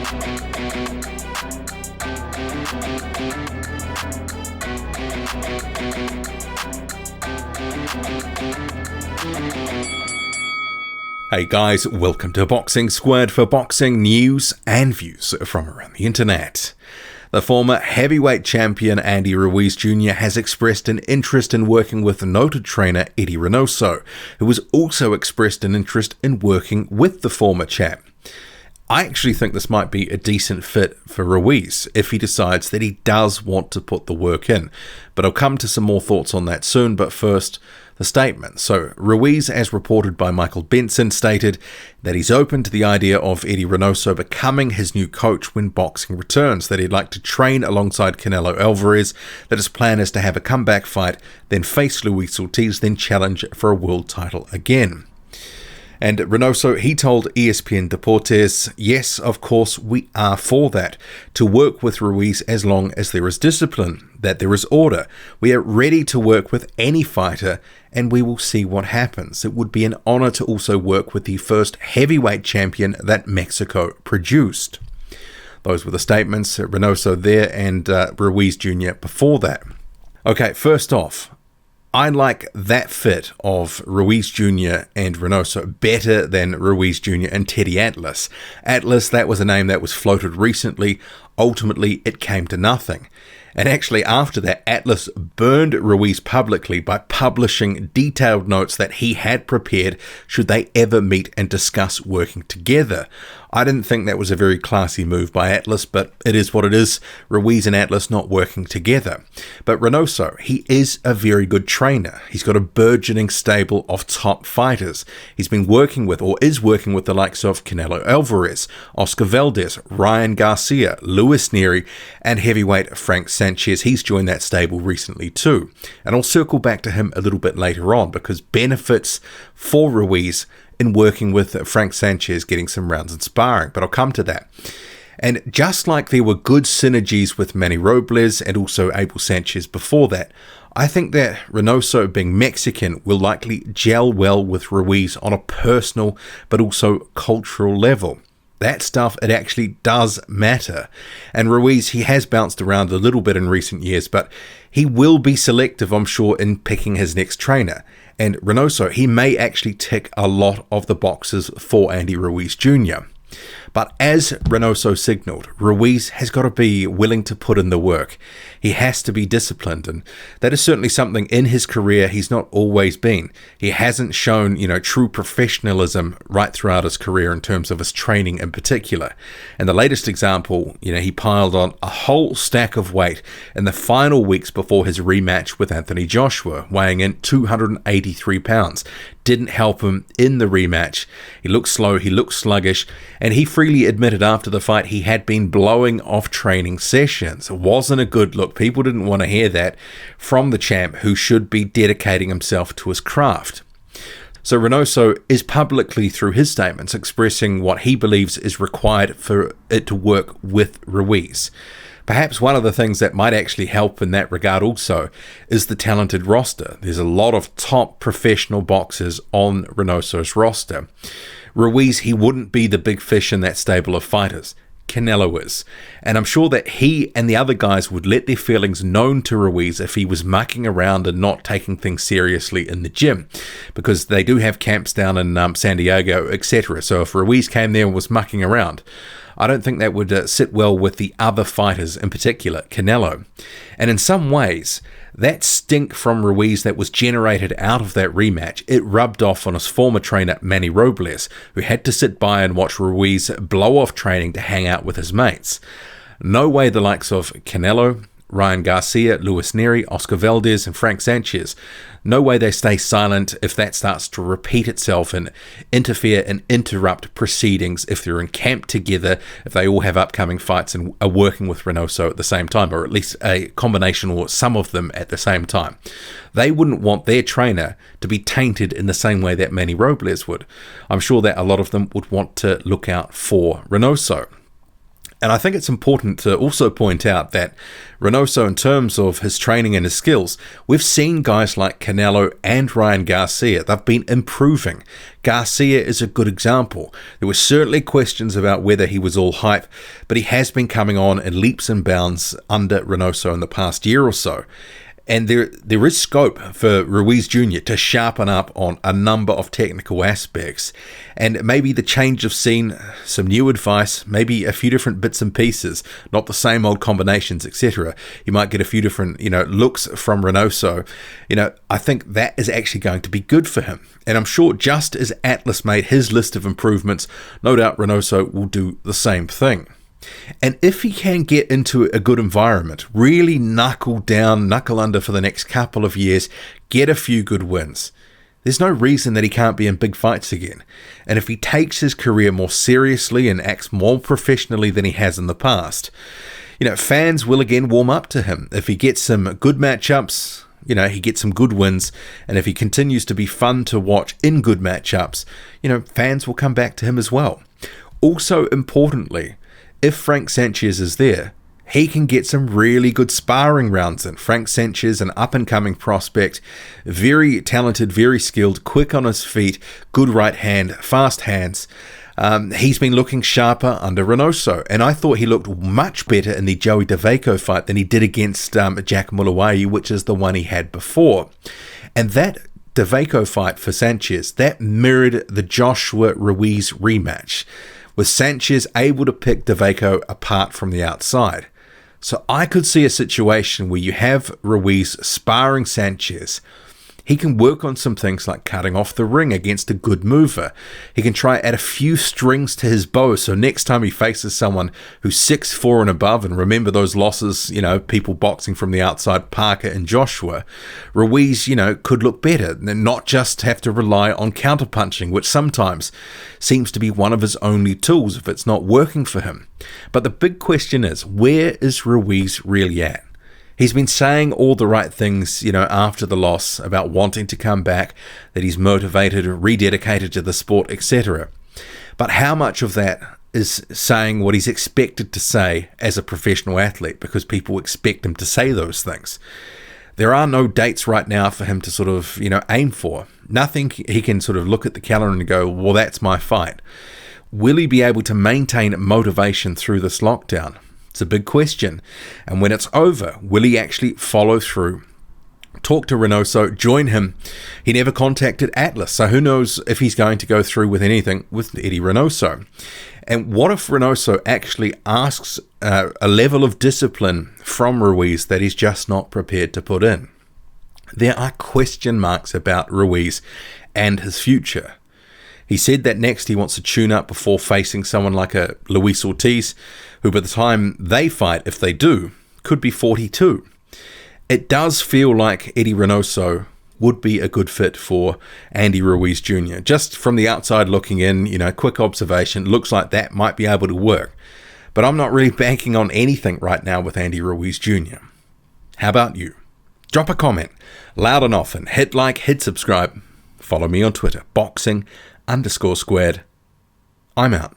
Hey guys, welcome to Boxing Squared for boxing news and views from around the internet. The former heavyweight champion Andy Ruiz Jr. has expressed an interest in working with noted trainer Eddy Reynoso, who has also expressed an interest in working with the former champ. I actually think this might be a decent fit for Ruiz if he decides that he does want to put the work in, but I'll come to some more thoughts on that soon. But first, the statement. So Ruiz, as reported by Michael Benson, stated that he's open to the idea of Eddy Reynoso becoming his new coach when boxing returns, that he'd like to train alongside Canelo Alvarez, that his plan is to have a comeback fight, then face Luis Ortiz, then challenge for a world title again. And Reynoso, he told ESPN Deportes, yes, of course, we are for that, to work with Ruiz as long as there is discipline, that there is order. We are ready to work with any fighter, and we will see what happens. It would be an honor to also work with the first heavyweight champion that Mexico produced. Those were the statements, Reynoso there and Ruiz Jr. before that. Okay, first off, I like that fit of Ruiz Jr. and Reynoso better than Ruiz Jr. and Teddy Atlas. Atlas, that was a name that was floated recently. Ultimately, it came to nothing. And actually, after that, Atlas burned Ruiz publicly by publishing detailed notes that he had prepared should they ever meet and discuss working together. I didn't think that was a very classy move by Atlas, but it is what it is. Ruiz and Atlas not working together. But Reynoso, he is a very good trainer. He's got a burgeoning stable of top fighters. He's been working with, or is working with, the likes of Canelo Alvarez, Oscar Valdez, Ryan Garcia, Luis Nery, and heavyweight Frank Sanchez. He's joined that stable recently too. And I'll circle back to him a little bit later on, because benefits for Ruiz in working with Frank Sanchez, getting some rounds in sparring, but I'll come to that. And just like there were good synergies with Manny Robles and also Abel Sanchez before that, I think that Reynoso, being Mexican, will likely gel well with Ruiz on a personal but also cultural level. That stuff, it actually does matter. And Ruiz, he has bounced around a little bit in recent years, but he will be selective, I'm sure, in picking his next trainer. And Reynoso, he may actually tick a lot of the boxes for Andy Ruiz Jr. But as Reynoso signaled, Ruiz has got to be willing to put in the work. He has to be disciplined, and that is certainly something in his career he's not always been. He hasn't shown, true professionalism right throughout his career in terms of his training in particular. And the latest example, he piled on a whole stack of weight in the final weeks before his rematch with Anthony Joshua, weighing in 283 pounds. Didn't help him in the rematch. He looked slow, he looked sluggish, and he freely admitted after the fight he had been blowing off training sessions. It wasn't a good look. People didn't want to hear that from the champ, who should be dedicating himself to his craft. So Reynoso is publicly, through his statements, expressing what he believes is required for it to work with Ruiz. Perhaps one of the things that might actually help in that regard also is the talented roster. There's a lot of top professional boxers on Reynoso's roster. Ruiz, he wouldn't be the big fish in that stable of fighters. Canelo is. And I'm sure that he and the other guys would let their feelings known to Ruiz if he was mucking around and not taking things seriously in the gym, because they do have camps down in San Diego, etc. So if Ruiz came there and was mucking around, I don't think that would sit well with the other fighters, in particular Canelo. And in some ways, that stink from Ruiz that was generated out of that rematch, it rubbed off on his former trainer Manny Robles, who had to sit by and watch Ruiz blow off training to hang out with his mates. No way the likes of Canelo, Ryan Garcia, Luis Nery, Oscar Valdez, and Frank Sanchez, no way they stay silent if that starts to repeat itself and interfere and interrupt proceedings if they're in camp together, if they all have upcoming fights and are working with Reynoso at the same time, or at least a combination or some of them at the same time. They wouldn't want their trainer to be tainted in the same way that Manny Robles would. I'm sure that a lot of them would want to look out for Reynoso. And I think it's important to also point out that Reynoso, in terms of his training and his skills, we've seen guys like Canelo and Ryan Garcia. They've been improving. Garcia is a good example. There were certainly questions about whether he was all hype, but he has been coming on in leaps and bounds under Reynoso in the past year or so. And there is scope for Ruiz Jr. to sharpen up on a number of technical aspects. And maybe the change of scene, some new advice, maybe a few different bits and pieces, not the same old combinations, etc. You might get a few different, looks from Reynoso. I think that is actually going to be good for him. And I'm sure just as Atlas made his list of improvements, no doubt Reynoso will do the same thing. And if he can get into a good environment, really knuckle under for the next couple of years, get a few good wins, there's no reason that he can't be in big fights again. And if he takes his career more seriously and acts more professionally than he has in the past, fans will again warm up to him. If he gets some good matchups, he gets some good wins, and if he continues to be fun to watch in good matchups, fans will come back to him as well. Also, importantly, if Frank Sanchez is there, he can get some really good sparring rounds in. Frank Sanchez, an up-and-coming prospect, very talented, very skilled, quick on his feet, good right hand, fast hands. He's been looking sharper under Reynoso, and I thought he looked much better in the Joey DeVaco fight than he did against Jack Mulawai, which is the one he had before. And that DeVaco fight for Sanchez, that mirrored the Joshua Ruiz rematch, with Sanchez able to pick DeVaco apart from the outside. So I could see a situation where you have Ruiz sparring Sanchez. He can work on some things like cutting off the ring against a good mover. He can try add a few strings to his bow, so next time he faces someone who's 6'4" and above, and remember those losses, people boxing from the outside, Parker and Joshua, Ruiz, could look better and not just have to rely on counterpunching, which sometimes seems to be one of his only tools if it's not working for him. But the big question is, where is Ruiz really at? He's been saying all the right things, after the loss about wanting to come back, that he's motivated, rededicated to the sport, etc. But how much of that is saying what he's expected to say as a professional athlete, because people expect him to say those things? There are no dates right now for him to sort of, aim for. Nothing he can sort of look at the calendar and go, well, that's my fight. Will he be able to maintain motivation through this lockdown? It's a big question. And when it's over, will he actually follow through? Talk to Reynoso, join him. He never contacted Atlas, so who knows if he's going to go through with anything with Eddy Reynoso. And what if Reynoso actually asks a level of discipline from Ruiz that he's just not prepared to put in? There are question marks about Ruiz and his future. He said that next he wants to tune up before facing someone like a Luis Ortiz, who by the time they fight, if they do, could be 42. It does feel like Eddy Reynoso would be a good fit for Andy Ruiz Jr. Just from the outside looking in, quick observation, looks like that might be able to work. But I'm not really banking on anything right now with Andy Ruiz Jr. How about you? Drop a comment, loud and often, hit like, hit subscribe. Follow me on Twitter, boxing_squared. I'm out.